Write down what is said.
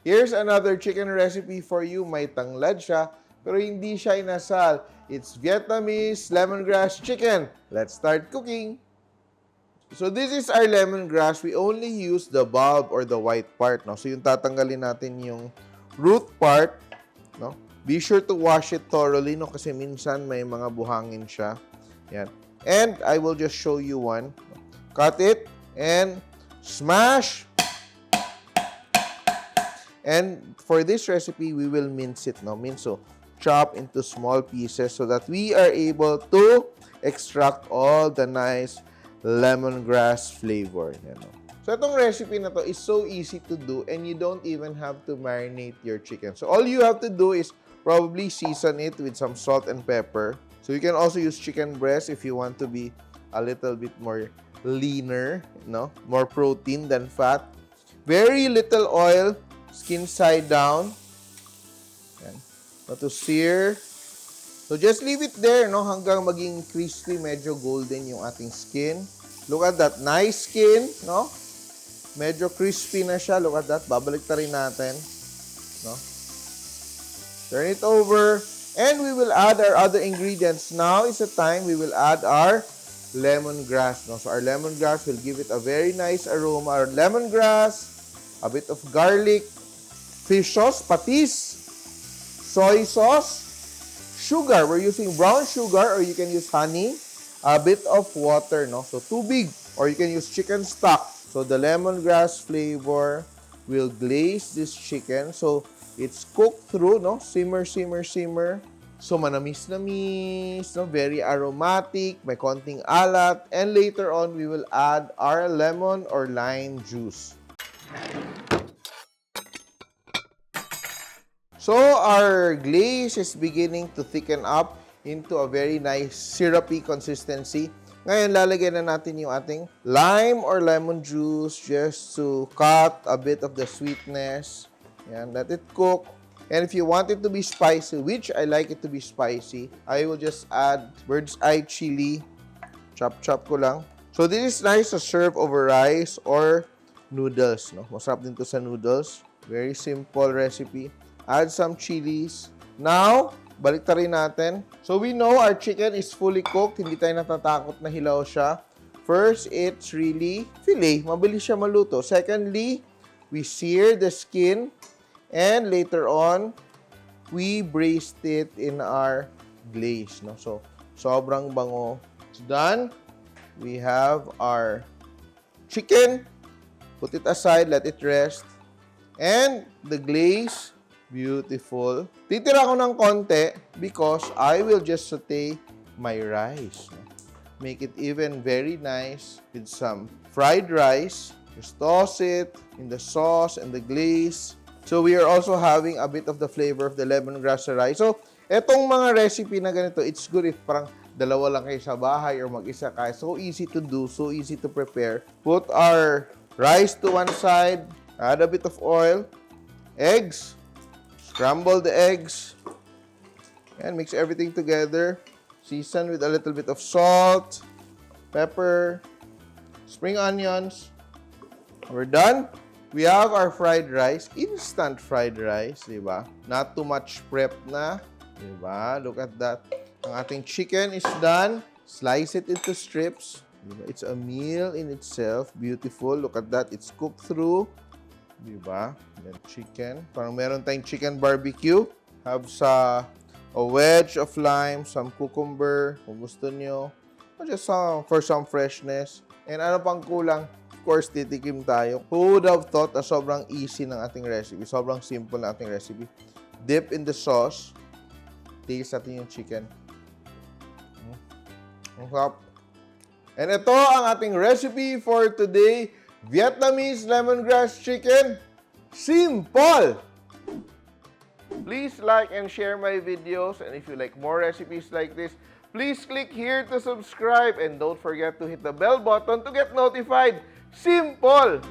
Here's another chicken recipe for you. May tanglad siya, pero hindi siya inasal. It's Vietnamese Lemongrass Chicken. Let's start cooking. So this is our lemongrass. We only use the bulb or the white part, no? So yung tatanggalin natin yung root part, no? Be sure to wash it thoroughly, no? Kasi minsan may mga buhangin siya. Yan. And I will just show you one. Cut it and smash. And for this recipe, we will mince it, no? Mince, so chop into small pieces so that we are able to extract all the nice lemongrass flavor. Yan, no? So itong recipe na to is so easy to do and you don't even have to marinate your chicken. So all you have to do is probably season it with some salt and pepper. So you can also use chicken breast if you want to be a little bit more leaner, no? More protein than fat. Very little oil. Skin side down. Yan. To sear. So just leave it there, no, hanggang maging crispy, medyo golden yung ating skin. Look at that, nice skin, no? Medyo crispy na siya. Look at that. Babalik ta rin natin, no? Turn it over, and we will add our other ingredients. Now is the time we will add our lemongrass, no? So our lemongrass will give it a very nice aroma. Our lemongrass, a bit of garlic, fish sauce, patis, soy sauce, sugar. We're using brown sugar or you can use honey, a bit of water, no? So tubig, or you can use chicken stock. So the lemongrass flavor will glaze this chicken. So it's cooked through, no? Simmer, simmer, simmer. So manamis-namis, no? Very aromatic, may konting alat. And later on, we will add our lemon or lime juice. So, our glaze is beginning to thicken up into a very nice syrupy consistency. Ngayon, lalagyan na natin yung ating lime or lemon juice just to cut a bit of the sweetness. Yan, let it cook. And if you want it to be spicy, which I like it to be spicy, I will just add bird's eye chili. Chop-chop ko lang. So, this is nice to serve over rice or noodles, no? Masarap din to sa noodles. Very simple recipe. Add some chilies. Now, balik ta rin natin. So, we know our chicken is fully cooked. Hindi tayo natatakot na hilaw siya. First, it's really fillet. Mabilis siya maluto. Secondly, we sear the skin. And later on, we braised it in our glaze, no? So, sobrang bango. It's done. We have our chicken. Put it aside. Let it rest. And the glaze, beautiful. Titira ko ng konti because I will just saute my rice. Make it even very nice with some fried rice. Just toss it in the sauce and the glaze. So we are also having a bit of the flavor of the lemongrass rice. So, etong mga recipe na ganito, it's good if parang dalawa lang kayo sa bahay or mag-isa kayo. So easy to do, so easy to prepare. Put our rice to one side. Add a bit of oil. Eggs. Scramble the eggs and mix everything together. Season with a little bit of salt, pepper, spring onions. We're done. We have our fried rice, instant fried rice, di ba? Not too much prep na, di ba? Look at that. Ang ating chicken is done. Slice it into strips. Diba? It's a meal in itself. Beautiful. Look at that. It's cooked through. Diba? Then chicken. Parang meron tayong chicken barbecue. Have a wedge of lime, some cucumber, kung gusto nyo. Or just for some freshness. And ano pang kulang? Of course, titikim tayo. Who would have thought na sobrang easy ng ating recipe? Sobrang simple ng ating recipe. Dip in the sauce. Taste natin yung chicken. Ang sarap. And ito ang ating recipe for today. Vietnamese Lemongrass Chicken, Simpol! Please like and share my videos. And if you like more recipes like this, please click here to subscribe. And don't forget to hit the bell button to get notified. Simpol!